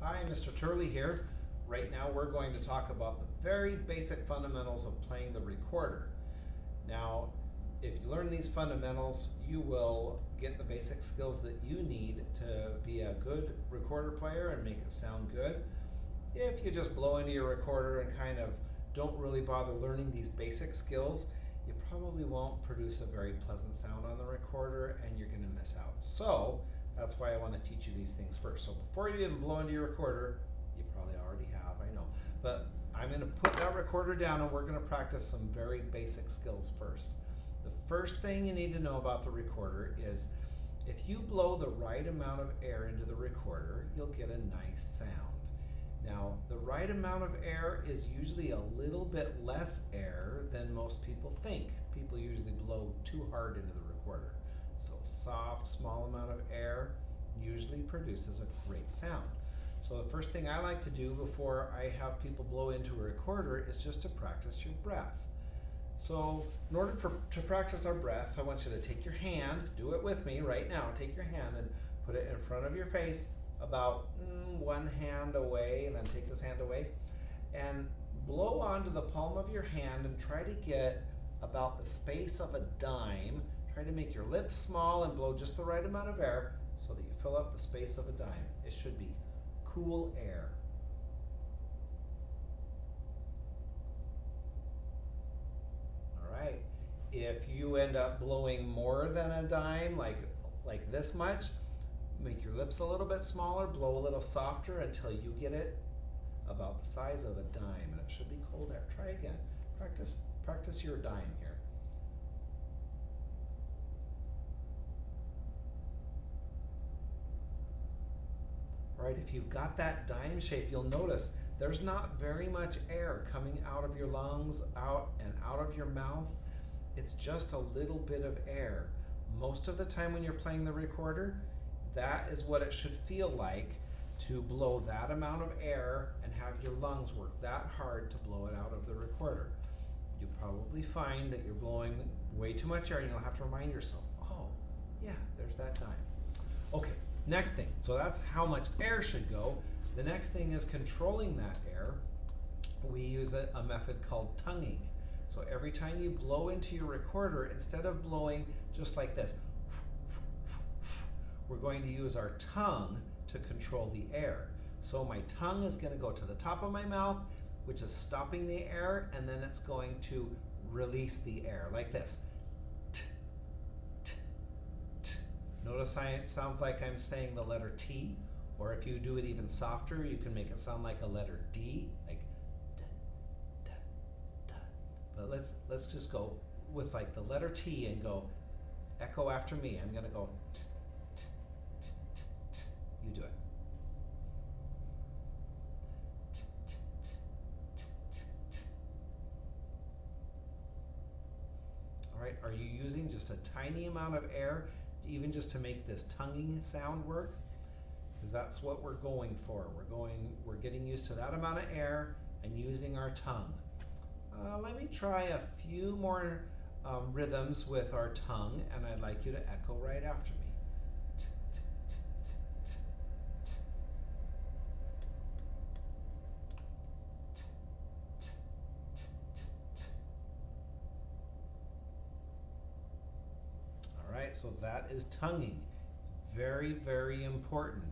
Hi, Mr. Turley here. Right now we're going to talk about the very basic fundamentals of playing the recorder. Now, if you learn these fundamentals, you will get the basic skills that you need to be a good recorder player and make it sound good. If you just blow into your recorder and kind of don't really bother learning these basic skills, you probably won't produce a very pleasant sound on the recorder and you're going to miss out. So that's why I want to teach you these things first. So before you even blow into your recorder, you probably already have, I know, but I'm going to put that recorder down and we're going to practice some very basic skills first. The first thing you need to know about the recorder is if you blow the right amount of air into the recorder, you'll get a nice sound. Now, the right amount of air is usually a little bit less air than most people think. People usually blow too hard into the recorder. So soft, small amount of air usually produces a great sound. So the first thing I like to do before I have people blow into a recorder is just to practice your breath. So in order to practice our breath, I want you to take your hand, do it with me right now, take your hand and put it in front of your face about one hand away, and then take this hand away and blow onto the palm of your hand and try to get about the space of a dime. Try to make your lips small and blow just the right amount of air so that you fill up the space of a dime. It should be cool air. All right. If you end up blowing more than a dime, like this much, make your lips a little bit smaller, blow a little softer until you get it about the size of a dime, and it should be cold air. Try again. Practice your dime here. All right, if you've got that dime shape, you'll notice there's not very much air coming out of your lungs, out of your mouth. It's just a little bit of air. Most of the time when you're playing the recorder, that is what it should feel like to blow that amount of air and have your lungs work that hard to blow it out of the recorder. You'll probably find that you're blowing way too much air and you'll have to remind yourself, oh, yeah, there's that dime. Okay, next thing. So that's how much air should go. The next thing is controlling that air. We use a method called tonguing. So every time you blow into your recorder, instead of blowing just like this, we're going to use our tongue to control the air. So my tongue is going to go to the top of my mouth, which is stopping the air, and then it's going to release the air like this. T, t, t. Notice how it sounds like I'm saying the letter T, or if you do it even softer, you can make it sound like a letter D, like d, d, d. But let's just go with like the letter T and go echo after me. I'm going to go t. You do it. All right, are you using just a tiny amount of air, even just to make this tonguing sound work? Because that's what we're going for. We're getting used to that amount of air and using our tongue. Let me try a few more rhythms with our tongue, and I'd like you to echo right after me. So that is tonguing. It's very, very important.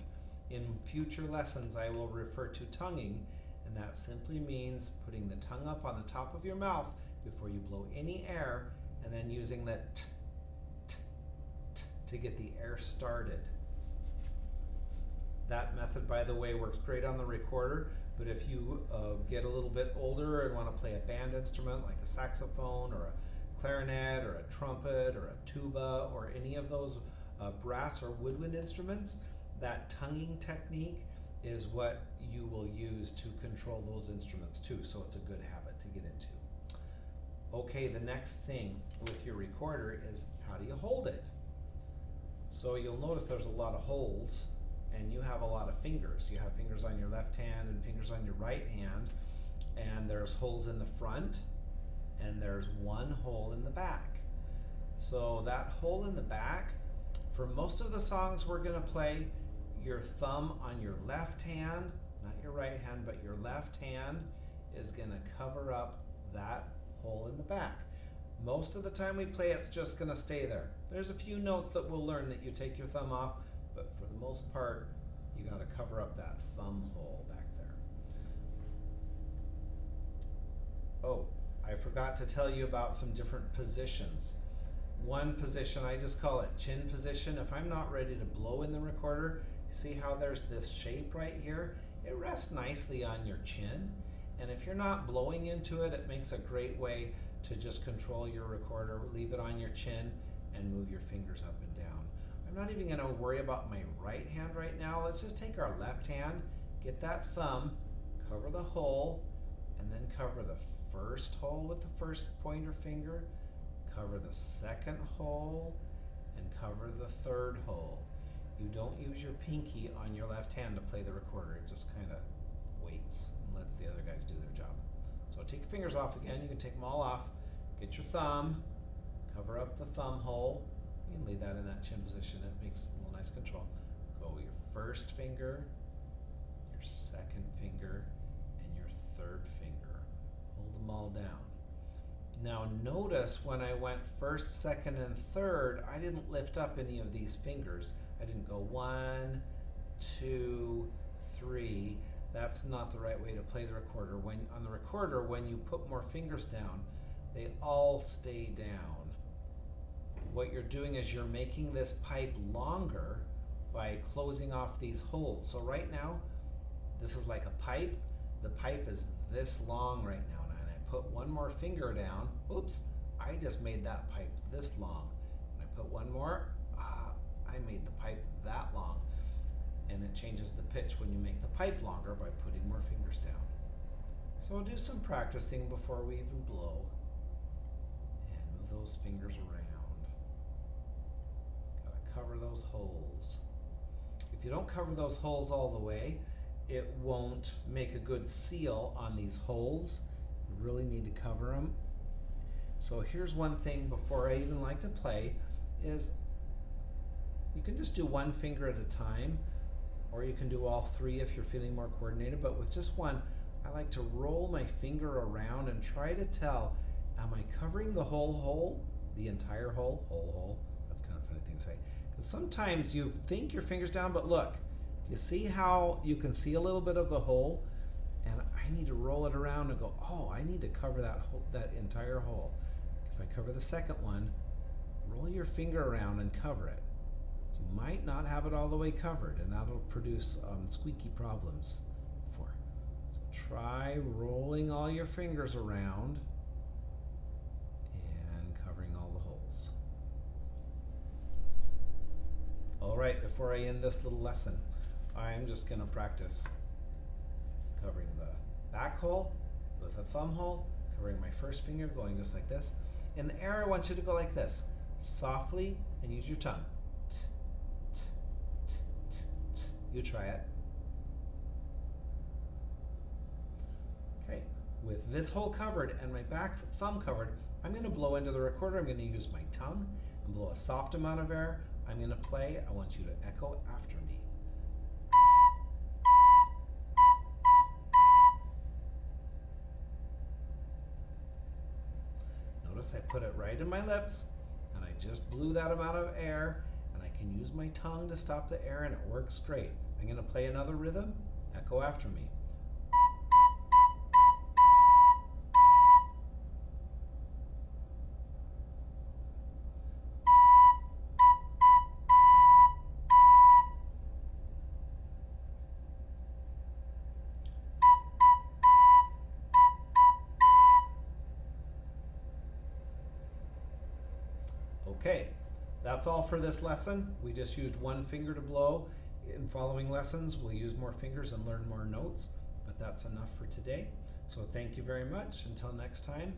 In future lessons, I will refer to tonguing, and that simply means putting the tongue up on the top of your mouth before you blow any air, and then using the t, t, t to get the air started. That method, by the way, works great on the recorder, but if you get a little bit older and want to play a band instrument like a saxophone or a clarinet or a trumpet or a tuba or any of those brass or woodwind instruments, that tonguing technique is what you will use to control those instruments too, so it's a good habit to get into. Okay, the next thing with your recorder is how do you hold it? So you'll notice there's a lot of holes and you have a lot of fingers. You have fingers on your left hand and fingers on your right hand, and there's holes in the front and there's one hole in the back. So that hole in the back, for most of the songs we're going to play, your thumb on your left hand, not your right hand, but your left hand is gonna cover up that hole in the back. Most of the time we play, it's just gonna stay there. There's a few notes that we'll learn that you take your thumb off, but for the most part, you gotta cover up that thumb hole back there. Oh, I forgot to tell you about some different positions. One position, I just call it chin position. If I'm not ready to blow in the recorder, see how there's this shape right here? It rests nicely on your chin. And if you're not blowing into it, it makes a great way to just control your recorder. Leave it on your chin and move your fingers up and down. I'm not even gonna worry about my right hand right now. Let's just take our left hand, get that thumb, cover the hole, and then cover the first hole with the first pointer finger, cover the second hole, and cover the third hole. You don't use your pinky on your left hand to play the recorder. It just kind of waits and lets the other guys do their job. So take your fingers off again. You can take them all off. Get your thumb, cover up the thumb hole. You can leave that in that chin position. It makes a little nice control. Go your first finger, your second finger, and your third finger. Hold them all down. Now notice when I went first, second, and third, I didn't lift up any of these fingers. I didn't go 1, 2, 3. That's not the right way to play the recorder. On the recorder, when you put more fingers down, they all stay down. What you're doing is you're making this pipe longer by closing off these holes. So right now, this is like a pipe. The pipe is this long right now. And I put one more finger down. Oops, I just made that pipe this long. And I put one more, I made the pipe that long. And it changes the pitch when you make the pipe longer by putting more fingers down. So we'll do some practicing before we even blow. And move those fingers around. Gotta cover those holes. If you don't cover those holes all the way, it won't make a good seal on these holes. You really need to cover them. So here's one thing before I even like to play is you can just do one finger at a time, or you can do all three if you're feeling more coordinated, but with just one, I like to roll my finger around and try to tell, am I covering the whole hole? The entire hole? Whole hole? That's kind of a funny thing to say. Because sometimes you think your finger's down, but look, do you see how you can see a little bit of the hole? And I need to roll it around and go, oh, I need to cover that entire hole. If I cover the second one, roll your finger around and cover it. You might not have it all the way covered, and that'll produce squeaky problems for. So try rolling all your fingers around and covering all the holes. All right, before I end this little lesson, I'm just going to practice covering the back hole with a thumb hole, covering my first finger, going just like this. In the air, I want you to go like this, softly, and use your tongue. You try it. Okay, with this hole covered and my back thumb covered, I'm going to blow into the recorder. I'm going to use my tongue and blow a soft amount of air. I'm going to play. I want you to echo after me. Notice I put it right in my lips and I just blew that amount of air, and I can use my tongue to stop the air, and it works great. I'm going to play another rhythm. Echo after me. Okay, that's all for this lesson. We just used one finger to blow. In following lessons, we'll use more fingers and learn more notes, but that's enough for today. So thank you very much. Until next time.